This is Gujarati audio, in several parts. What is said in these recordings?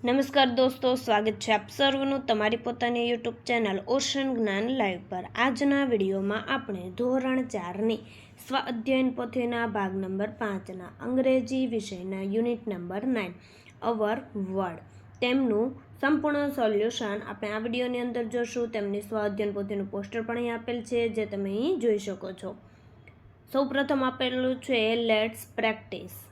નમસ્કાર દોસ્તો, સ્વાગત છે આપ સર્વનું તમારી પોતાની યુટ્યુબ ચેનલ ઓશન જ્ઞાન લાઈવ પર। આજના વિડીયોમાં આપણે ધોરણ 4ની સ્વ અધ્યયન પોથીના ભાગ નંબર 5ના અંગ્રેજી વિષયના યુનિટ નંબર 9 અવર વર્ડ તેમનું સંપૂર્ણ સોલ્યુશન આપણે આ વિડીયોની અંદર જોશું। તેમની સ્વ અધ્યયન પોથીનું પોસ્ટર પણ અહીં આપેલ છે, જે તમે અહીં જોઈ શકો છો। સૌપ્રથમ આપેલું છે લેટ્સ પ્રેક્ટિસ।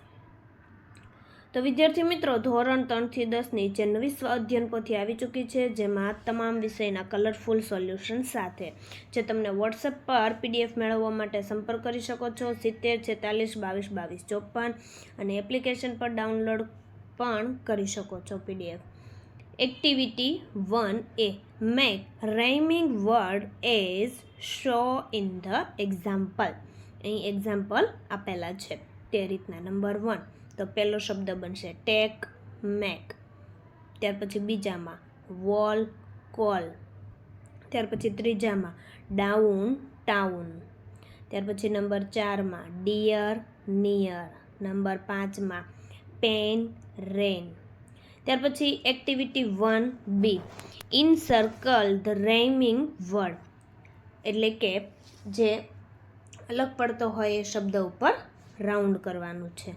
તો વિદ્યાર્થી મિત્રો, ધોરણ 3 થી 10 ની જે નવી સ્વ અધ્યયન પોથી આવી ચૂકી છે, જેમાં તમામ વિષયના કલરફુલ સોલ્યુશન સાથે, જે તમને વોટ્સએપ પર PDF મેળવવા માટે સંપર્ક કરી શકો છો 70 46 22 22 54 અને એપ્લિકેશન પર ડાઉનલોડ પણ કરી શકો છો PDF। Activity 1A, make rhyming word as show in the example. અહીં એક્ઝામ્પલ આપેલા છે તે રીતના। નંબર 1 તો પહેલો શબ્દ બનશે ટેક, મેક। ત્યાર પછી બીજામાં વોલ, કોલ। ત્યાર પછી ત્રીજામાં ડાઉન, ટાઉન। ત્યાર પછી નંબર 4માં ડિયર, નિયર। નંબર 5માં પેન, રેન। ત્યાર પછી activity 1B, in circle the rhyming word, એટલે કે જે અલગ પડતો હોય એ શબ્દ ઉપર રાઉન્ડ કરવાનું છે।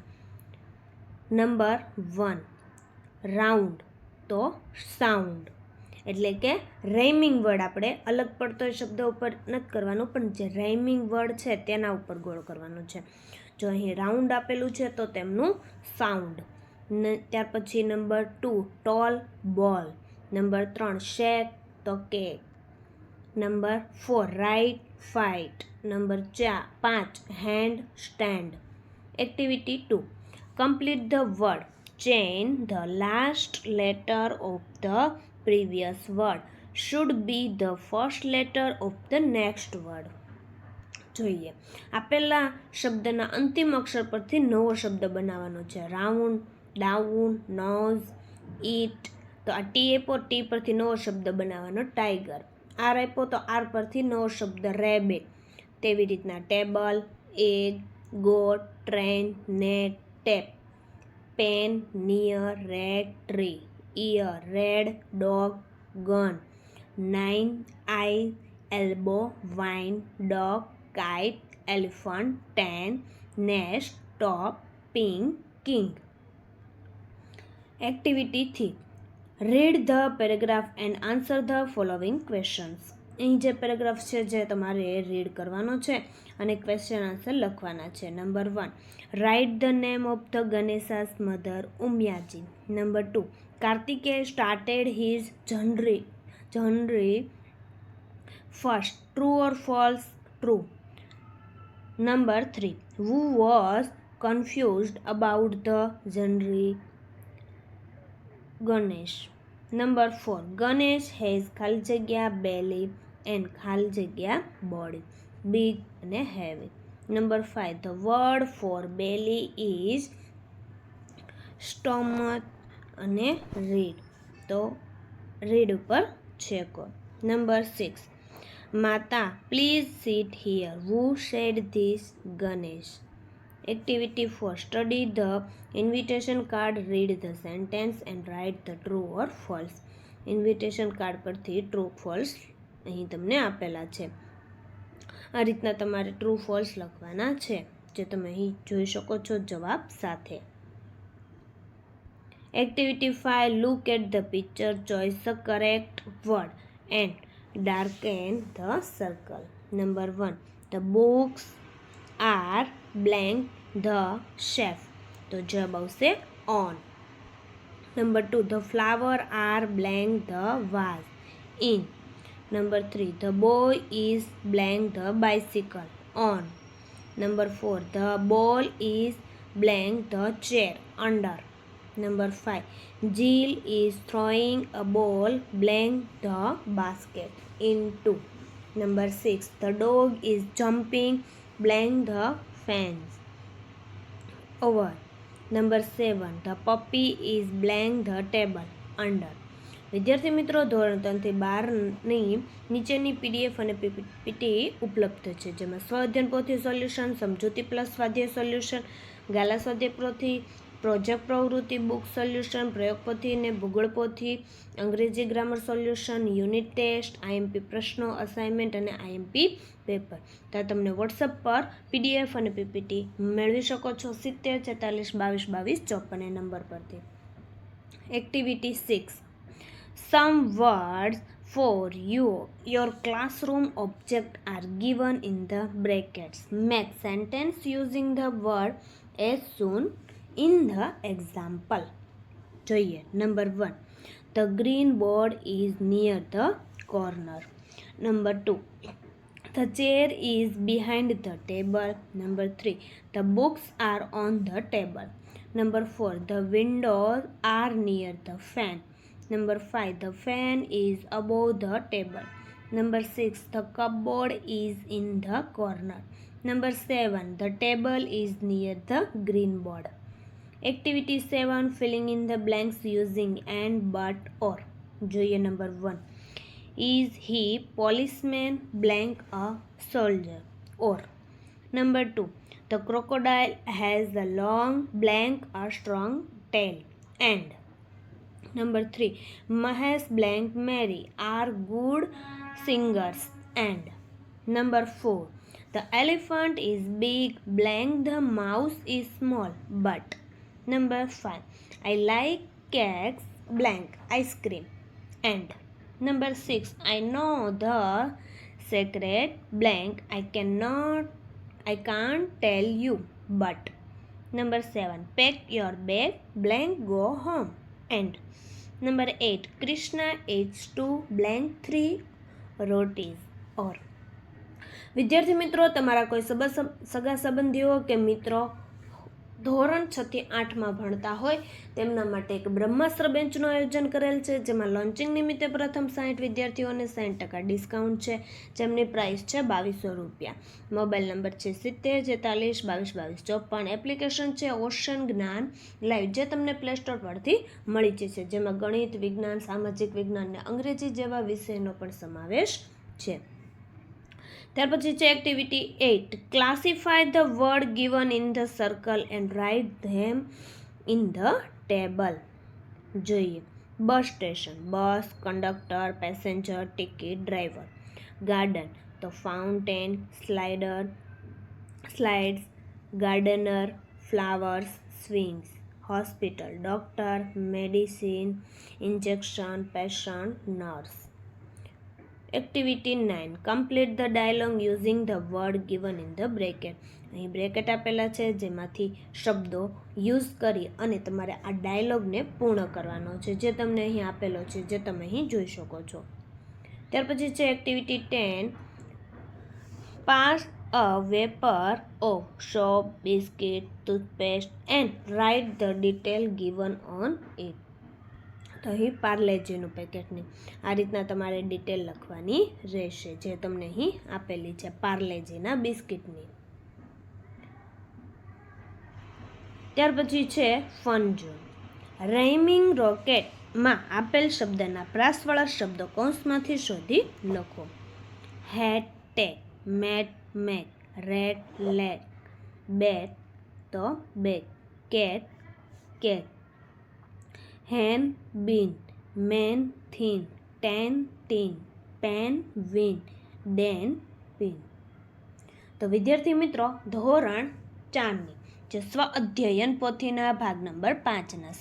નંબર 1 રાઉન્ડ તો સાઉન્ડ, એટલે કે રાઇમિંગ વર્ડ આપણે અલગ પડતો શબ્દ ઉપર નથી કરવાનું, પણ જે રાઇમિંગ વર્ડ છે તેના ઉપર ગોળ કરવાનું છે। જો અહીં રાઉન્ડ આપેલું છે તો તેમનું સાઉન્ડ। ત્યાર પછી number 2 tall, ball. Number 3 shake તો cake. Number 4 right, fight. Number 5 hand, stand. Activity 2, complete the word, change the last letter of the previous word should be the first letter of the next word। જોઈએ, આપેલા શબ્દના અંતિમ અક્ષર પરથી નવો શબ્દ બનાવવાનો છે। રાઉન્ડ, ડાઉન, નોઝ, ઈટ, તો આ ટી આપ્યો, ટી પરથી નવો શબ્દ બનાવવાનો ટાઈગર। આર આપ્યો તો આર પરથી નવો શબ્દ રેબિટ। તેવી રીતના table, egg, goat, train, net, tap. Pen, near, red, tree. Ear, red, dog, gun. 9 eye, elbow, wine, dog, kite, elephant. 10 nest, top, pink, king. Activity 3, read the paragraph and answer the following questions. અહીં જે પેરેગ્રાફ છે જે તમારે રીડ કરવાનો છે અને ક્વેશ્ચન આન્સર લખવાના છે। Number 1, write the name of the Ganesha's mother, Umiyaji. Number 2, Kartikeya started his journey first, true or false? True. Number 3, who was confused about the journey? Ganesh. Number 4, Ganesh has ખાલી જગ્યા બેલી એન્ડ ખાલી જગ્યા બોડી, બિગ અને heavy. Number 5, the word for belly is stomach અને રીડ, તો રીડ ઉપર છેકો। નંબર 6, માતા please sit here, who said this? Ganesh. Activity 4, study the invitation card, read the sentence and write the true or false. Invitation card પરથી ટ્રુ ફોલ્સ અહીં તમને આપેલા છે। આ રીતના તમારે ટ્રુ ફોલ્સ લખવાના છે, જે તમે અહીં જોઈ શકો છો જવાબ સાથે। Activity 5, look at the picture, choice the correct word and darken the circle. Number 1, the books are blank the shelf, તો જવાબ આવશે on. Number 2, the flower are blank the vase, in. Number 3, the boy is blank the bicycle, on. Number 4, the ball is blank the chair, under. Number 5, Jill is throwing a ball blank the basket, into। Number 6, the dog is jumping blank the fence, over। Number 7, the puppy is blank the table, under। વિદ્યાર્થી મિત્રો, ધોરણ 3 થી 12ની નીચેની PDF અને PPT ઉપલબ્ધ છે, જેમાં સ્વ અધ્યયન પોથી સોલ્યુશન, સમજૂતી પ્લસ સ્વાધ્યાય સોલ્યુશન, ગાલા સ્વાધ્યાય પોથી, પ્રોજેક્ટ પ્રવૃત્તિ, બુક સોલ્યુશન, પ્રયોગપોથી ને ભૂગોળપોથી, અંગ્રેજી grammar solution, unit test, IMP પ્રશ્નો, અસાઇનમેન્ટ અને આઈએમપી પેપર. તો તમને વોટ્સઅપ પર PDF અને PPT મેળવી શકો છો 70 46 22 22 54 નંબર પરથી. Activity 6. Some words for your classroom object are given in the brackets. Make sentence using the word as soon in the example. જોઈએ. Number 1. The green board is near the corner. Number 2. The chair is behind the table. Number 3. The books are on the table. Number 4. The windows are near the fan. Number 5. The fan is above the table. Number 6. The cupboard is in the corner. Number 7. The table is near the green board. Activity 7. Filling in the blanks using and, but, or. જોઈએ. Number 1. Is he policeman blank a soldier? Or. Number 2. The crocodile has a long blank a strong tail. And. Number 3. Mahesh blank Mary are good singers. And. Number 4. The elephant is big blank the mouse is small. But. Number 5. I like cakes blank ice cream. And. Number 6. I know the secret blank I can't tell you. But. Number 7. Pack your bag blank go home. And. Number 8. Krishna eats 2 blank 3 rotis. Or. વિદ્યાર્થી મિત્રો, તમારા કોઈ સગા સંબંધીઓ કે મિત્રો ધોરણ 6 થી 8માં ભણતા હોય તેમના માટે એક બ્રહ્માસ્ત્ર બેન્ચનું આયોજન કરેલ છે, જેમાં લોન્ચિંગ નિમિત્તે પ્રથમ 60 વિદ્યાર્થીઓને 60% ડિસ્કાઉન્ટ છે, જેમની પ્રાઇસ છે 2200 રૂપિયા. મોબાઈલ નંબર છે 70 46 22 22 54. એપ્લિકેશન છે ઓશન જ્ઞાન લાઈવ, જે તમને પ્લે સ્ટોર પરથી મળી જશે, જેમાં ગણિત, વિજ્ઞાન, સામાજિક વિજ્ઞાન અને અંગ્રેજી જેવા વિષયનો પણ સમાવેશ છે. ત્યાર પછી છે activity 8. Classify the word given in the circle and write them in the table. જોઈએ. Bus station, bus, conductor, passenger, ticket, driver. Garden તો fountain, slides, gardener, flowers, swings. Hospital, doctor, medicine, injection, patient, nurse. Activity 9. Complete the dialogue using the word given in the bracket. અહીં બ્રેકેટ આપેલા છે, જેમાંથી શબ્દો યુઝ કરી અને તમારે આ ડાયલોગને પૂર્ણ કરવાનો છે, જે તમને અહીં આપેલો છે, જે તમે અહીં જોઈ શકો છો. ત્યાર પછી છે activity 10. Pass a vapour of soap, biscuit, toothpaste and write the detail given on it. તો અહીં પાર્લેજીનું પેકેટની આ રીતના તમારે ડિટેલ લખવાની રહેશે, જે તમને અહીં આપેલી છે પાર્લેજીના બિસ્કિટની. ત્યાર પછી છે ફન ઝોન. રાઇમિંગ રોકેટમાં આપેલ શબ્દના પ્રાસવાળા શબ્દો કૌંસમાંથી શોધી લખો. Hat take, mat make, rat lake, bat તો back, cat cat, hen bean, men thin, ten teen, pen win, den pin. તો વિદ્યાર્થી મિત્રો, ધોરણ 4ની જે સ્વ અધ્યયન પોથીના ભાગ નંબર 5ના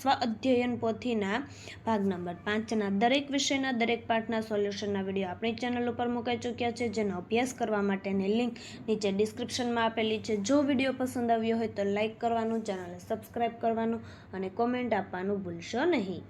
દરેક વિષયના દરેક પાઠના સોલ્યુશનના વિડીયો આપણી ચેનલ ઉપર મુકાઈ ચૂક્યા છે, જેનો અભ્યાસ કરવા માટેની લિંક નીચે ડિસ્ક્રિપ્શનમાં આપેલી છે. જો વિડીયો પસંદ આવ્યો હોય તો લાઇક કરવાનું, ચેનલને સબસ્ક્રાઈબ કરવાનું અને કોમેન્ટ આપવાનું ભૂલશો નહીં.